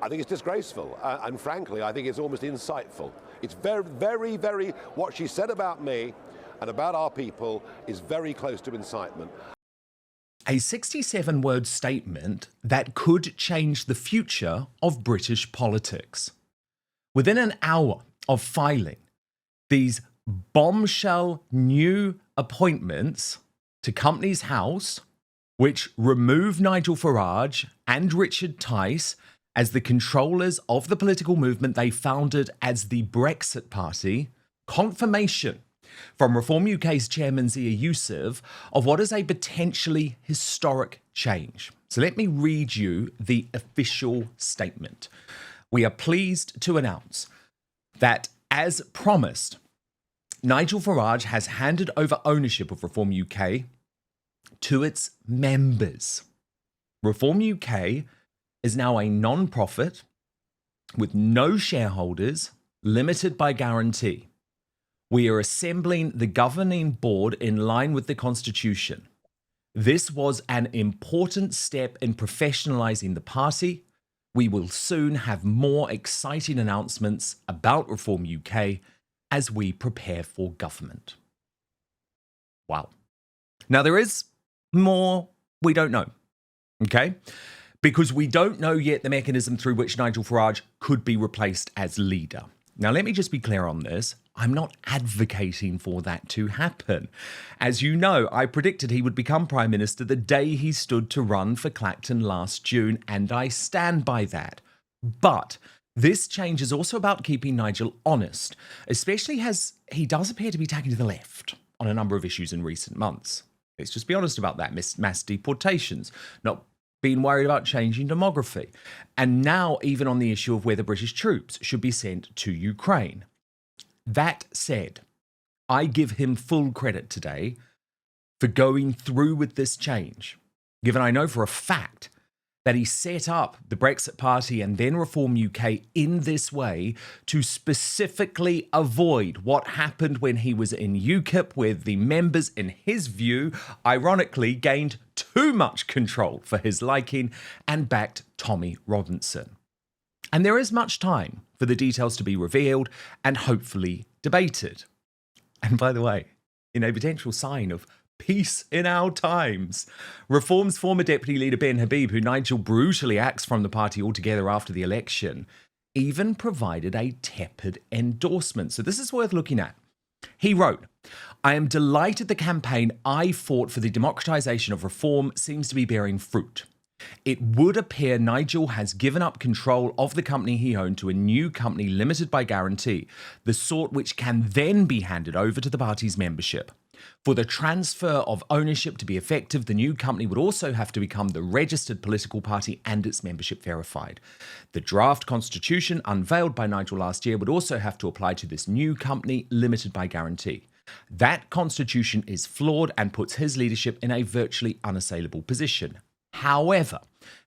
I think it's disgraceful, and frankly, I think it's almost insightful. It's very, what she said about me and about our people is very close to incitement. A 67-word statement that could change the future of British politics. Within an hour of filing these bombshell new appointments to Companies House, which remove Nigel Farage and Richard Tice as the controllers of the political movement they founded as the Brexit Party, confirmation from Reform UK's chairman Zia Youssef of what is a potentially historic change. So let me read you the official statement. We are pleased to announce that, as promised, Nigel Farage has handed over ownership of Reform UK to its members. Reform UK is now a non-profit with no shareholders, limited by guarantee. We are assembling the governing board in line with the Constitution. This was an important step in professionalising the party. We will soon have more exciting announcements about Reform UK as we prepare for government. Wow. Now, there is more we don't know, okay? Because we don't know yet the mechanism through which Nigel Farage could be replaced as leader. Now, let me just be clear on this. I'm not advocating for that to happen. As you know, I predicted he would become Prime Minister the day he stood to run for Clacton last June, and I stand by that. But this change is also about keeping Nigel honest, especially as he does appear to be taking to the left on a number of issues in recent months. Let's just be honest about that. Mass deportations, not being worried about changing demography, and now even on the issue of whether British troops should be sent to Ukraine. That said, I give him full credit today for going through with this change, given I know for a fact that he set up the Brexit Party and then Reform UK in this way to specifically avoid what happened when he was in UKIP, where the members, in his view, ironically gained too much control for his liking and backed Tommy Robinson. And there is much time for the details to be revealed and hopefully debated. And by the way, in a potential sign of peace in our times, Reform's former deputy leader Ben Habib, who Nigel brutally axed from the party altogether after the election, even provided a tepid endorsement. So this is worth looking at. He wrote, "I am delighted the campaign I fought for the democratization of reform seems to be bearing fruit. It would appear Nigel has given up control of the company he owned to a new company limited by guarantee, the sort which can then be handed over to the party's membership. For the transfer of ownership to be effective, the new company would also have to become the registered political party and its membership verified. The draft constitution unveiled by Nigel last year would also have to apply to this new company limited by guarantee. That constitution is flawed and puts his leadership in a virtually unassailable position. However,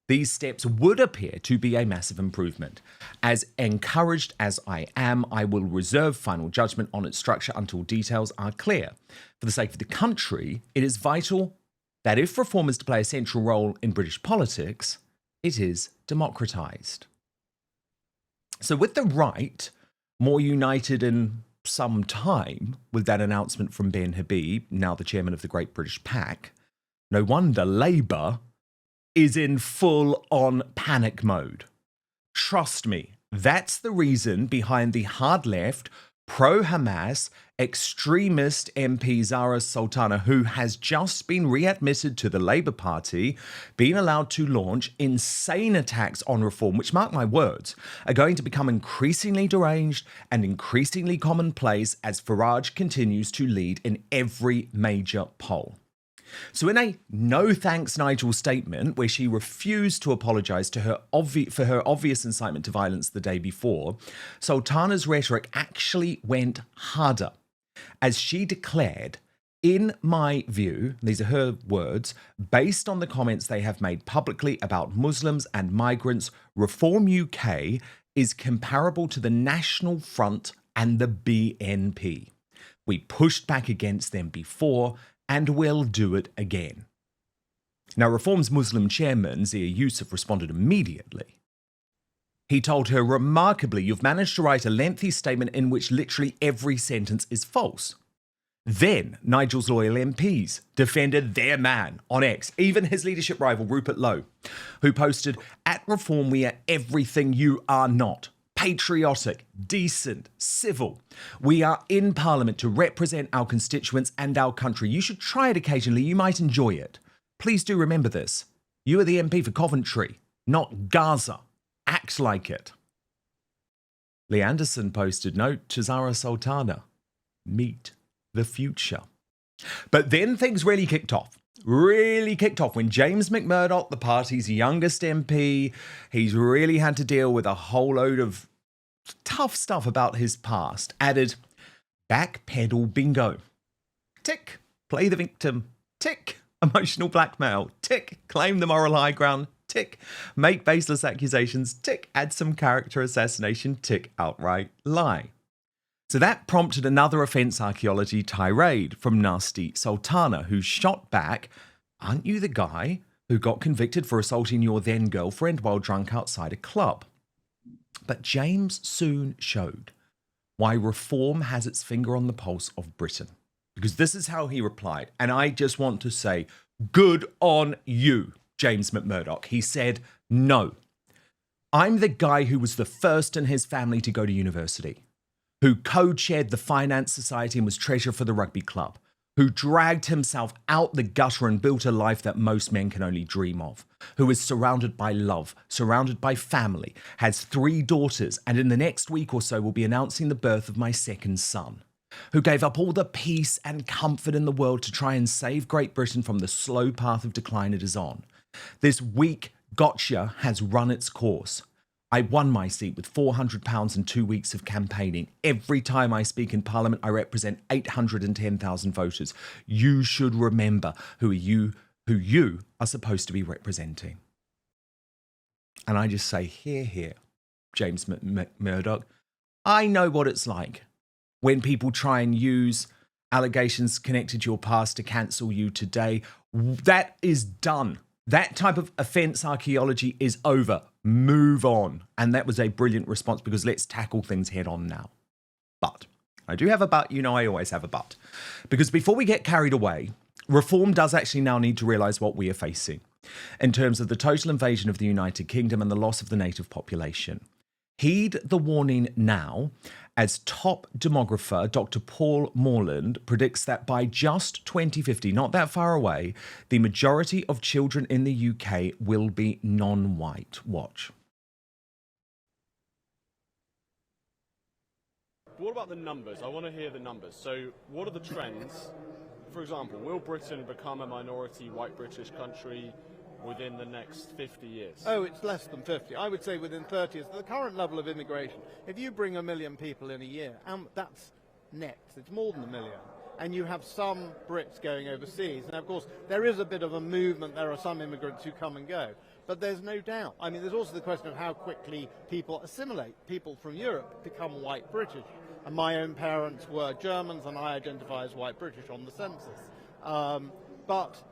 these steps would appear to be a massive improvement. As encouraged as I am, I will reserve final judgment on its structure until details are clear. For the sake of the country, it is vital that if reform is to play a central role in British politics, it is democratised." So with the right more united in some time with that announcement from Ben Habib, now the chairman of the Great British Pack, no wonder Labour is in full-on panic mode. Trust me, that's the reason behind the hard left, pro-Hamas, extremist MP Zara Sultana, who has just been readmitted to the Labour Party, being allowed to launch insane attacks on reform, which, mark my words, are going to become increasingly deranged and increasingly commonplace as Farage continues to lead in every major poll. So in a no thanks Nigel statement, where she refused to apologise to her for her obvious incitement to violence the day before, Sultana's rhetoric actually went harder, as she declared, "In my view," these are her words, "based on the comments they have made publicly about Muslims and migrants, Reform UK is comparable to the National Front and the BNP. We pushed back against them before and will do it again." Now, Reform's Muslim chairman, Zia Youssef, responded immediately. He told her, remarkably, you've managed to write a lengthy statement in which literally every sentence is false. Then Nigel's loyal MPs defended their man on X, even his leadership rival Rupert Lowe, who posted, at Reform we are everything you are not. Patriotic, decent, civil. We are in Parliament to represent our constituents and our country. You should try it occasionally. You might enjoy it. Please do remember this. You are the MP for Coventry, not Gaza. Act like it. Lee Anderson posted, note to Zara Sultana, meet the future. But then things really kicked off. When James McMurdoch, the party's youngest MP, he's really had to deal with a whole load of tough stuff about his past, added, backpedal bingo. Tick, play the victim. Tick, emotional blackmail. Tick, claim the moral high ground. Tick, make baseless accusations. Tick, add some character assassination. Tick, outright lie. So that prompted another offence archaeology tirade from Nasty Sultana, who shot back, aren't you the guy who got convicted for assaulting your then girlfriend while drunk outside a club? But James soon showed why Reform has its finger on the pulse of Britain. Because this is how he replied, and I just want to say, good on you, James McMurdoch. He said, no, I'm the guy who was the first in his family to go to university, who co-chaired the Finance Society and was treasurer for the rugby club, who dragged himself out the gutter and built a life that most men can only dream of, who is surrounded by love, surrounded by family, has 3 daughters, and in the next week or so will be announcing the birth of my second son, who gave up all the peace and comfort in the world to try and save Great Britain from the slow path of decline it is on. This weak gotcha has run its course. I won my seat with £400 and 2 weeks of campaigning. Every time I speak in Parliament, I represent 810,000 voters. You should remember who you are supposed to be representing. And I just say, hear, James Murdoch. I know what it's like when people try and use allegations connected to your past to cancel you today. That is done. That type of offence archaeology is over. Move on. And that was a brilliant response, because let's tackle things head on now. But I do have a but. You know I always have a but. Because before we get carried away, Reform does actually now need to realise what we are facing in terms of the total invasion of the United Kingdom and the loss of the native population. Heed the warning now, as top demographer Dr. Paul Morland predicts that by just 2050, not that far away, the majority of children in the UK will be non-white. Watch. What about the numbers? I want to hear the numbers. So what are the trends? For example, will Britain become a minority white British country within the next 50 years? Oh, it's less than 50. I would say within 30 years. The current level of immigration, if you bring 1 million people in a year, and that's net, it's more than 1 million, and you have some Brits going overseas, and of course there is a bit of a movement, there are some immigrants who come and go, but there's no doubt. I mean, there's also the question of how quickly people assimilate. People from Europe become white British, and my own parents were Germans, and I identify as white British on the census.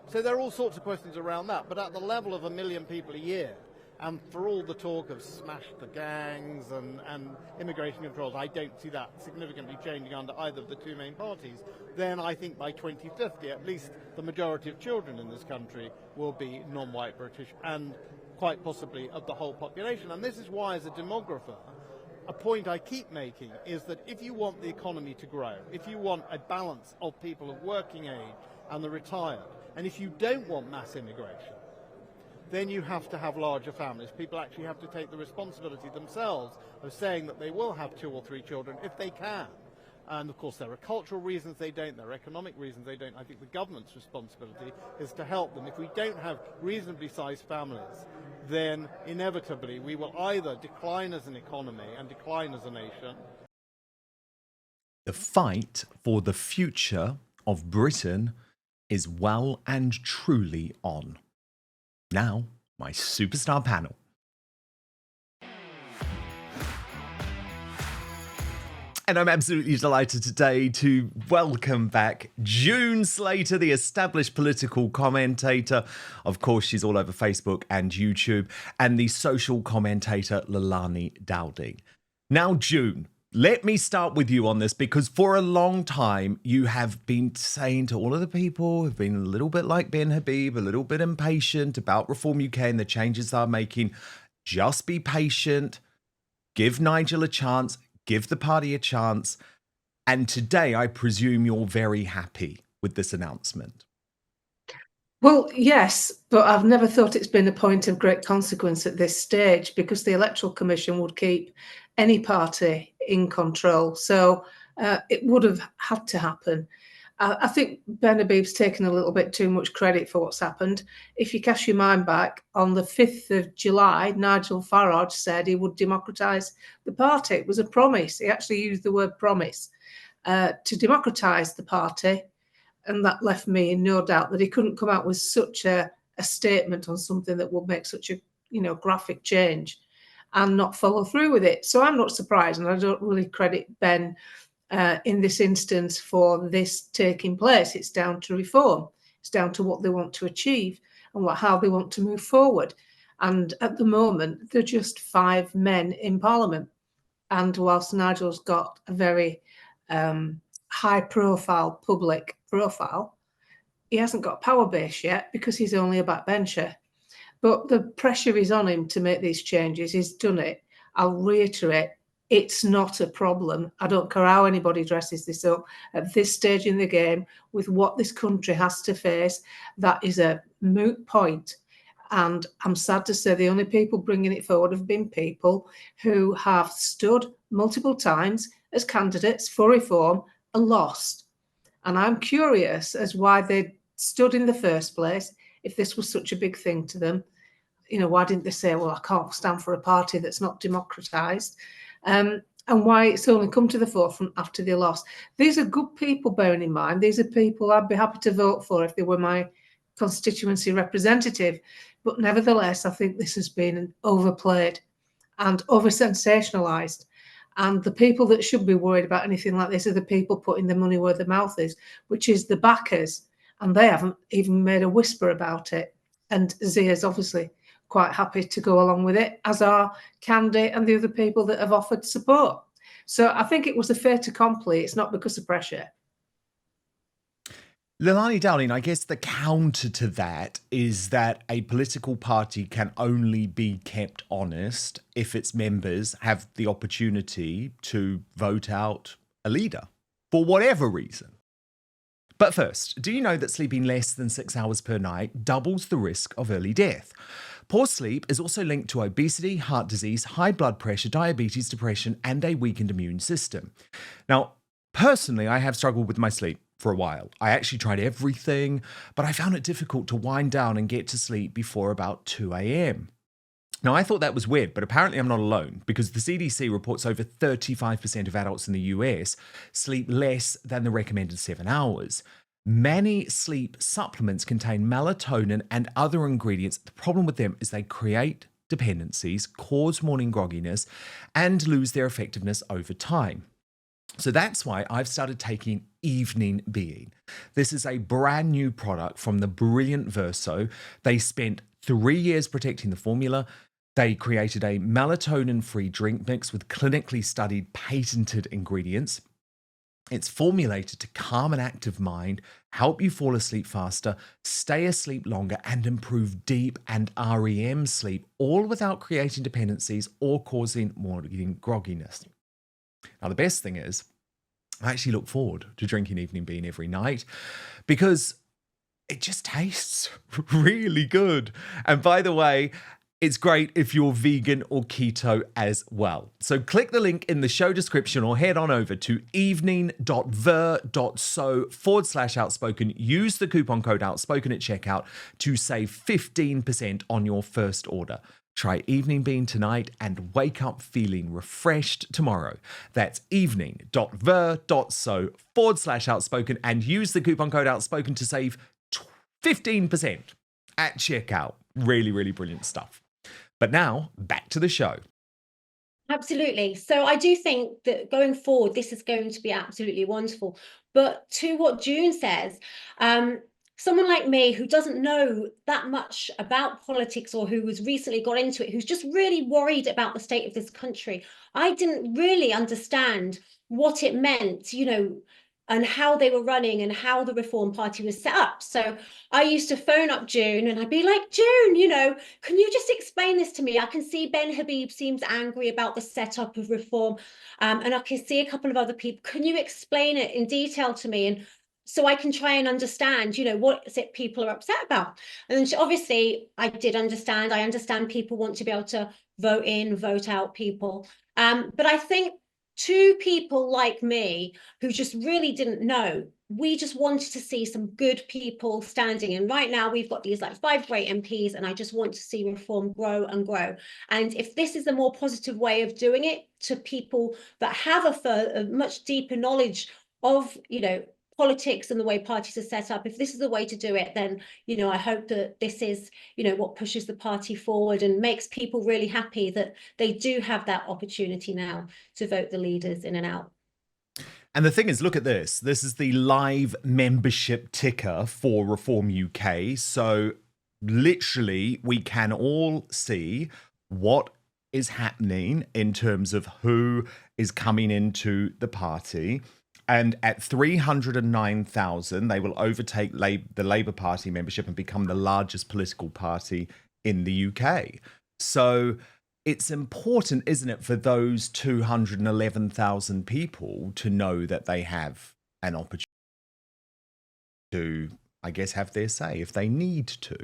So there are all sorts of questions around that, but at the level of 1 million people a year, and for all the talk of smash the gangs and immigration controls, I don't see that significantly changing under either of the two main parties. Then I think by 2050, at least the majority of children in this country will be non-white British, and quite possibly of the whole population. And this is why, as a demographer, a point I keep making is that if you want the economy to grow, if you want a balance of people of working age and the retired, and if you don't want mass immigration, then you have to have larger families. People actually have to take the responsibility themselves of saying that they will have 2 or 3 children if they can. And of course there are cultural reasons they don't, there are economic reasons they don't. I think the government's responsibility is to help them. If we don't have reasonably sized families, then inevitably we will either decline as an economy and decline as a nation. The fight for the future of Britain is well and truly on. Now, my superstar panel. And I'm absolutely delighted today to welcome back June Slater, the established political commentator. Of course, she's all over Facebook and YouTube, and the social commentator Leilani Dowding. Now, June, let me start with you on this, because for a long time you have been saying to all of the people who've been a little bit like Ben Habib, a little bit impatient about Reform UK and the changes they're making, just be patient, give Nigel a chance, give the party a chance. And today, I presume you're very happy with this announcement. Well, yes, but I've never thought it's been a point of great consequence at this stage, because the Electoral Commission would keep any party in control. So it would have had to happen. I think Ben Habib's taken a little bit too much credit for what's happened. If you cast your mind back, on the 5th of July, Nigel Farage said he would democratise the party. It was a promise. He actually used the word promise to democratise the party. And that left me in no doubt that he couldn't come out with such a statement on something that would make such a graphic change and not follow through with it. So I'm not surprised, and I don't really credit Ben in this instance for this taking place. It's down to reform. It's down to what they want to achieve and how they want to move forward. And at the moment, there are just 5 men in Parliament. And whilst Nigel's got a very high-profile public profile, he hasn't got a power base yet, because he's only a backbencher. But the pressure is on him to make these changes. He's done it. I'll reiterate, it's not a problem. I don't care how anybody dresses this up at this stage in the game with what this country has to face. That is a moot point. And I'm sad to say the only people bringing it forward have been people who have stood multiple times as candidates for reform and lost. And I'm curious as why they stood in the first place, if this was such a big thing to them. Why didn't they say, well, I can't stand for a party that's not democratised? And why it's only come to the forefront after they lost. These are good people, bearing in mind. These are people I'd be happy to vote for if they were my constituency representative. But nevertheless, I think this has been overplayed and over-sensationalised. And the people that should be worried about anything like this are the people putting the money where their mouth is, which is the backers. And they haven't even made a whisper about it. And Zia's obviously quite happy to go along with it, as are Candy and the other people that have offered support. So I think it was a fait accompli. It's not because of pressure. Leilani Dowding, I guess the counter to that is that a political party can only be kept honest if its members have the opportunity to vote out a leader for whatever reason. But first, do you know that sleeping less than 6 hours per night doubles the risk of early death? Poor sleep is also linked to obesity, heart disease, high blood pressure, diabetes, depression, and a weakened immune system. Now, personally, I have struggled with my sleep for a while. I actually tried everything, but I found it difficult to wind down and get to sleep before about 2 a.m. Now, I thought that was weird, but apparently I'm not alone, because the CDC reports over 35% of adults in the US sleep less than the recommended 7 hours. Many sleep supplements contain melatonin and other ingredients. The problem with them is they create dependencies, cause morning grogginess, and lose their effectiveness over time. So that's why I've started taking Evening Being. This is a brand new product from the brilliant Verso. They spent 3 years protecting the formula. They created a melatonin-free drink mix with clinically studied, patented ingredients. It's formulated to calm an active mind, help you fall asleep faster, stay asleep longer, and improve deep and REM sleep, all without creating dependencies or causing morning grogginess. Now, the best thing is, I actually look forward to drinking Evening Bean every night because it just tastes really good. And by the way, it's great if you're vegan or keto as well. So click the link in the show description or head on over to evening.ver.so/outspoken. Use the coupon code outspoken at checkout to save 15% on your first order. Try Evening Bean tonight and wake up feeling refreshed tomorrow. That's evening.ver.so/outspoken and use the coupon code outspoken to save 15% at checkout. Really, really brilliant stuff. But now, back to the show. Absolutely. So I do think that going forward, this is going to be absolutely wonderful. But to what June says, someone like me who doesn't know that much about politics or who has recently got into it, who's just really worried about the state of this country, I didn't really understand what it meant, and how they were running and how the Reform Party was set up. So I used to phone up June and I'd be like, June, can you just explain this to me? I can see Ben Habib seems angry about the setup of Reform, and I can see a couple of other people. Can you explain it in detail to me? And so I can try and understand, what is it people are upset about. And obviously I did understand. I understand people want to be able to vote in, vote out people. But I think to people like me who just really didn't know, we just wanted to see some good people standing. And right now we've got these like 5 great MPs, and I just want to see Reform grow and grow. And if this is a more positive way of doing it to people that have a much deeper knowledge of, politics and the way parties are set up, if this is the way to do it, then, I hope that this is, what pushes the party forward and makes people really happy that they do have that opportunity now to vote the leaders in and out. And the thing is, look at this. This is the live membership ticker for Reform UK. So literally, we can all see what is happening in terms of who is coming into the party. And at 309,000, they will overtake the Labour Party membership and become the largest political party in the UK. So it's important, isn't it, for those 211,000 people to know that they have an opportunity to, I guess, have their say if they need to.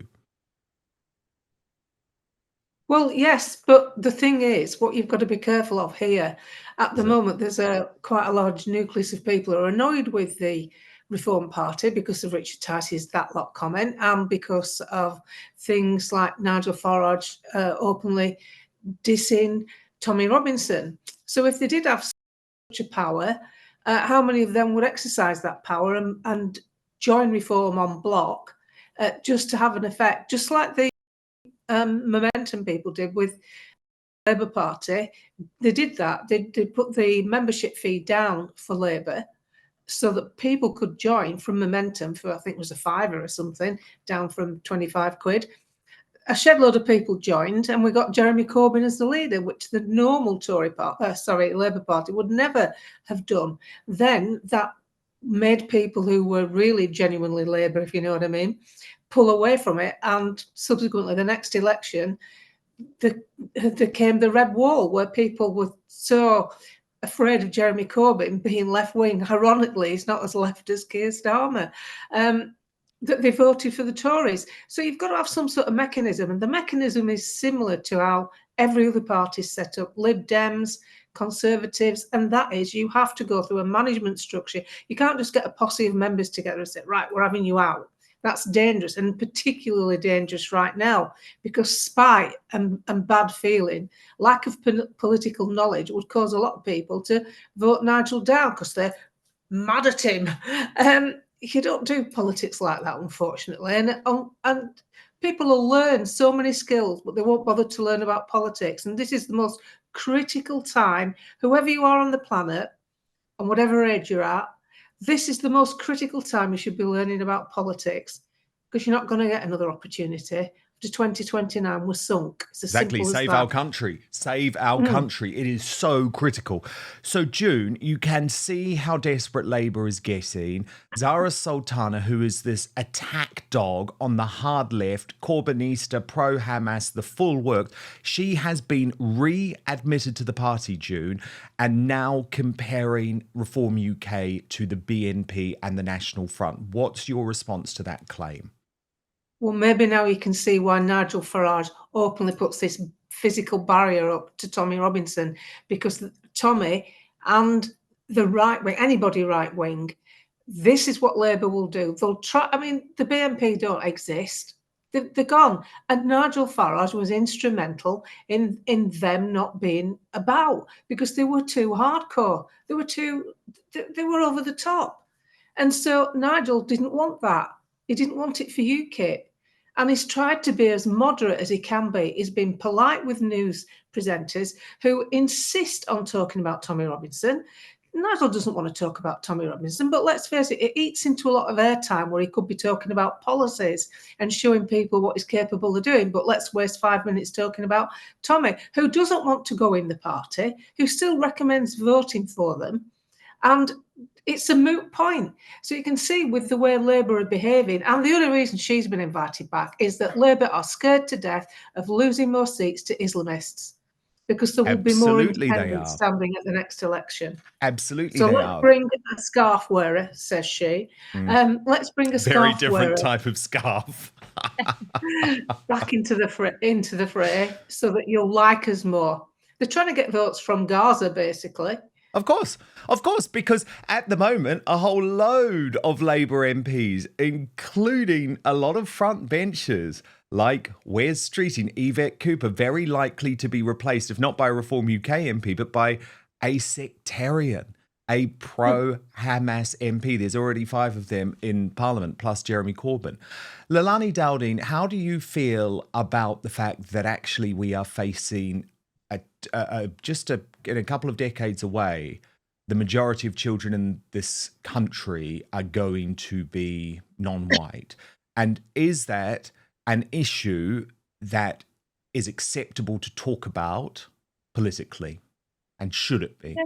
Well, yes, but the thing is, what you've got to be careful of here, at the moment, there's quite a large nucleus of people who are annoyed with the Reform Party because of Richard Tice's that lot comment, and because of things like Nigel Farage openly dissing Tommy Robinson. So if they did have such a power, how many of them would exercise that power and join Reform en bloc just to have an effect, just like the Momentum people did with Labour Party? They did that. They put the membership fee down for Labour so that people could join from Momentum for, I think it was a £5 or something, down from 25 quid. A shed load of people joined, and we got Jeremy Corbyn as the leader, which the normal Labour Party would never have done. Then that made people who were really genuinely Labour, if you know what I mean, pull away from it. And subsequently, the next election, there came the red wall, where people were so afraid of Jeremy Corbyn being left-wing. Ironically, he's not as left as Keir Starmer. That they voted for the Tories. So you've got to have some sort of mechanism, and the mechanism is similar to how every other party is set up: Lib Dems, Conservatives, and that is, you have to go through a management structure. You can't just get a posse of members together and say, right, we're having you out. That's dangerous, and particularly dangerous right now, because spite and bad feeling, lack of political knowledge would cause a lot of people to vote Nigel down because they're mad at him. You don't do politics like that, unfortunately, and people will learn so many skills, but they won't bother to learn about politics. And this is the most critical time, whoever you are on the planet and whatever age you're at, this is the most critical time you should be learning about politics, because you're not going to get another opportunity. After 2029, we're sunk. It's as Exactly. simple as Save that. our country. Save our country. It is so critical. So, June, you can see how desperate Labour is getting. Zara Sultana, who is this attack dog on the hard left, Corbynista, pro-Hamas, the full works, she has been readmitted to the party, June, and now comparing Reform UK to the BNP and the National Front. What's your response to that claim? Well, maybe now you can see why Nigel Farage openly puts this physical barrier up to Tommy Robinson, because Tommy and the right wing, anybody right wing, this is what Labour will do. They'll try. I mean, the BNP don't exist. They're gone. And Nigel Farage was instrumental in them not being about, because they were too hardcore. They were over the top. And so Nigel didn't want that. He didn't want it for UKIP. And he's tried to be as moderate as he can be. He's been polite with news presenters who insist on talking about Tommy Robinson. Nigel doesn't want to talk about Tommy Robinson, but let's face it, it eats into a lot of airtime where he could be talking about policies and showing people what he's capable of doing. But let's waste 5 minutes talking about Tommy, who doesn't want to go in the party, who still recommends voting for them. And it's a moot point. So you can see with the way Labour are behaving, and the only reason she's been invited back is that Labour are scared to death of losing more seats to Islamists, because there will be more independents standing at the next election. Absolutely, so they let's are. bring a scarf wearer, says she. Let's bring a Very scarf different wearer type of scarf. back into the fray, so that you'll like us more. They're trying to get votes from Gaza, basically. Of course, because at the moment, a whole load of Labour MPs, including a lot of front benchers, like Wes Street and Yvette Cooper, very likely to be replaced, if not by a Reform UK MP, but by a sectarian, a pro-Hamas MP. There's already 5 of them in Parliament, plus Jeremy Corbyn. Leilani Dowding, how do you feel about the fact that actually we are facing in a couple of decades away, the majority of children in this country are going to be non-white? And is that an issue that is acceptable to talk about politically? And should it be?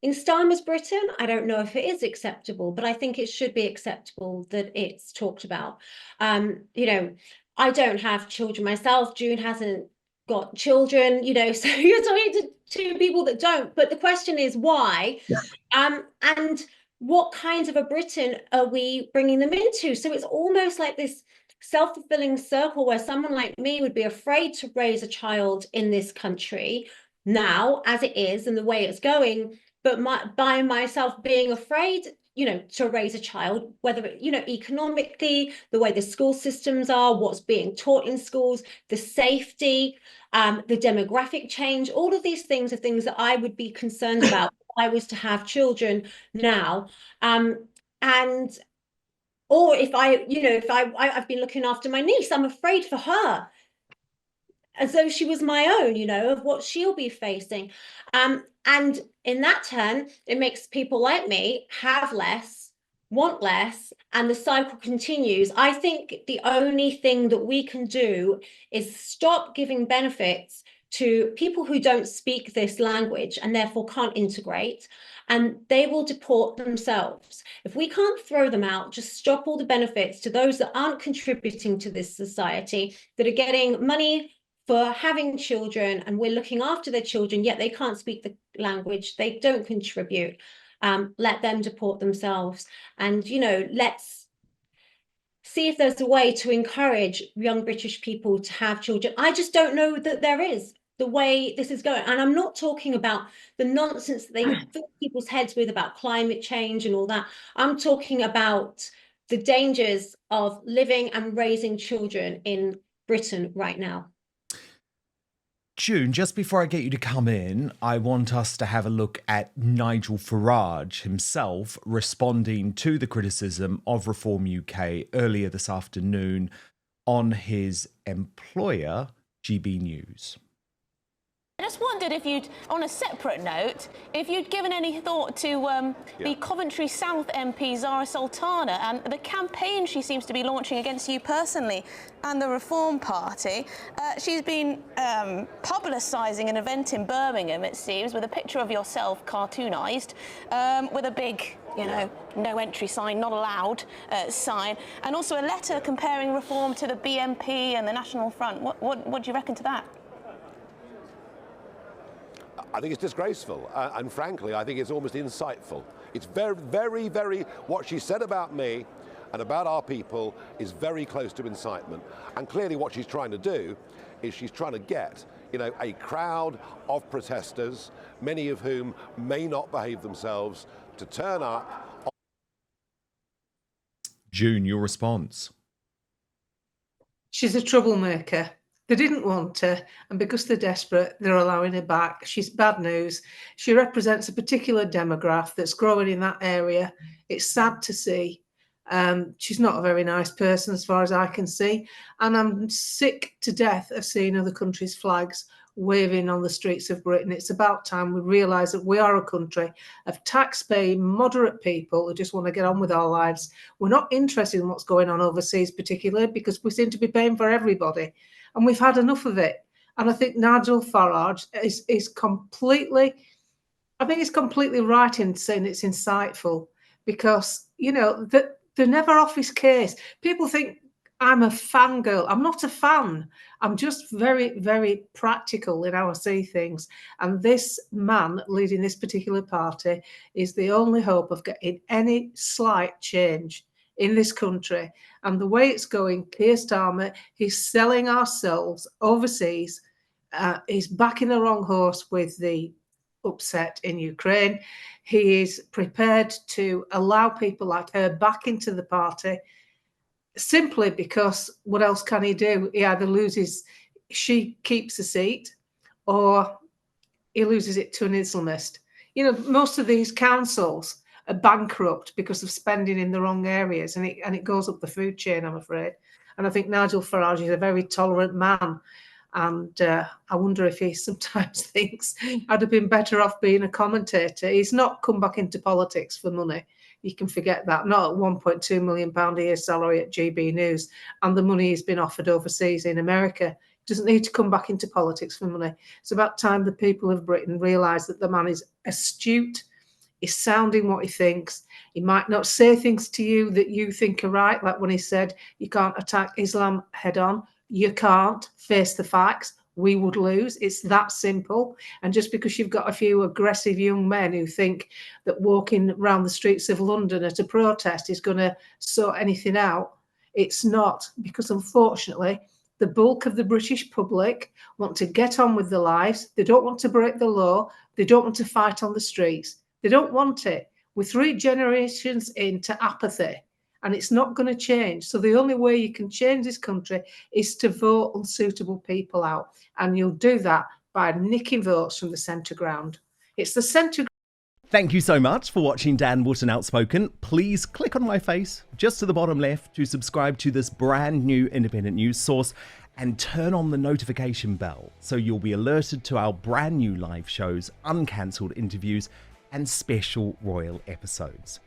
In Starmer's Britain, I don't know if it is acceptable, but I think it should be acceptable that it's talked about. You know, I don't have children myself. June hasn't got children, you know, so you're talking to 2 people that don't. But the question is why? Yeah. And what kinds of a Britain are we bringing them into? So it's almost like this self-fulfilling circle where someone like me would be afraid to raise a child in this country now, as it is and the way it's going, but by myself being afraid, you know, to raise a child, whether, you know, economically, the way the school systems are, what's being taught in schools, the safety, the demographic change, all of these things are things that I would be concerned about if I was to have children now. Or if I've been looking after my niece, I'm afraid for her, as though she was my own, you know, of what she'll be facing. And in that turn, it makes people like me have less, want less, and the cycle continues. I think the only thing that we can do is stop giving benefits to people who don't speak this language and therefore can't integrate, and they will deport themselves. If we can't throw them out, just stop all the benefits to those that aren't contributing to this society, that are getting money for having children, and we're looking after their children, yet they can't speak the language, they don't contribute. Let them deport themselves. And, you know, let's see if there's a way to encourage young British people to have children. I just don't know that there is, the way this is going. And I'm not talking about the nonsense that they fill people's heads with about climate change and all that. I'm talking about the dangers of living and raising children in Britain right now. June, just before I get you to come in, I want us to have a look at Nigel Farage himself responding to the criticism of Reform UK earlier this afternoon on his employer, GB News. I just wondered if you'd, on a separate note, if you'd given any thought to the Coventry South MP Zara Sultana and the campaign she seems to be launching against you personally and the Reform Party. She's been publicising an event in Birmingham, it seems, with a picture of yourself cartoonised, with a big, you know, no entry sign, not allowed sign, and also a letter comparing Reform to the BNP and the National Front. What do you reckon to that? I think it's disgraceful, and frankly, I think it's almost insightful. It's very, what she said about me and about our people is very close to incitement. And clearly what she's trying to do is she's trying to get, you know, a crowd of protesters, many of whom may not behave themselves, to turn up. June, your response? She's a troublemaker. They didn't want her, and because they're desperate, they're allowing her back. She's bad news. She represents a particular demographic that's growing in that area. It's sad to see. She's not a very nice person as far as I can see, and I'm sick to death of seeing other countries' flags waving on the streets of Britain. It's about time we realise that we are a country of tax-paying, moderate people who just want to get on with our lives. We're not interested in what's going on overseas particularly, because we seem to be paying for everybody, and we've had enough of it. And I think Nigel Farage is completely, I think he's completely right in saying it's insightful, because, you know, they're never off his case. People think I'm a fangirl. I'm not a fan. I'm just very, very practical in how I see things. And this man leading this particular party is the only hope of getting any slight change in this country. And the way it's going, Keir Starmer, he's selling ourselves overseas. He's backing the wrong horse with the upset in Ukraine. He is prepared to allow people like her back into the party, simply because what else can he do? He either loses, she keeps a seat, or he loses it to an Islamist. You know, most of these councils are bankrupt because of spending in the wrong areas, and it goes up the food chain, I'm afraid. And I think Nigel Farage is a very tolerant man. And I wonder if he sometimes thinks I'd have been better off being a commentator. He's not come back into politics for money. You can forget that. Not at £1.2 million a year salary at GB News, and the money he's been offered overseas in America. He doesn't need to come back into politics for money. It's about time the people of Britain realise that the man is astute. He's sounding what he thinks. He might not say things to you that you think are right, like when he said you can't attack Islam head on. You can't face the facts. We would lose. It's that simple. And just because you've got a few aggressive young men who think that walking around the streets of London at a protest is going to sort anything out, it's not. Because unfortunately, the bulk of the British public want to get on with their lives. They don't want to break the law. They don't want to fight on the streets. They don't want it. We're 3 generations into apathy, and it's not going to change. So the only way you can change this country is to vote unsuitable people out. And you'll do that by nicking votes from the centre ground. It's the centre. Thank you so much for watching Dan Wootton Outspoken. Please click on my face just to the bottom left to subscribe to this brand new independent news source, and turn on the notification bell so you'll be alerted to our brand new live shows, uncancelled interviews, and special royal episodes.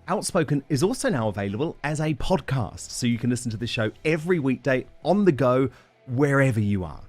Outspoken is also now available as a podcast, so you can listen to the show every weekday on the go, wherever you are.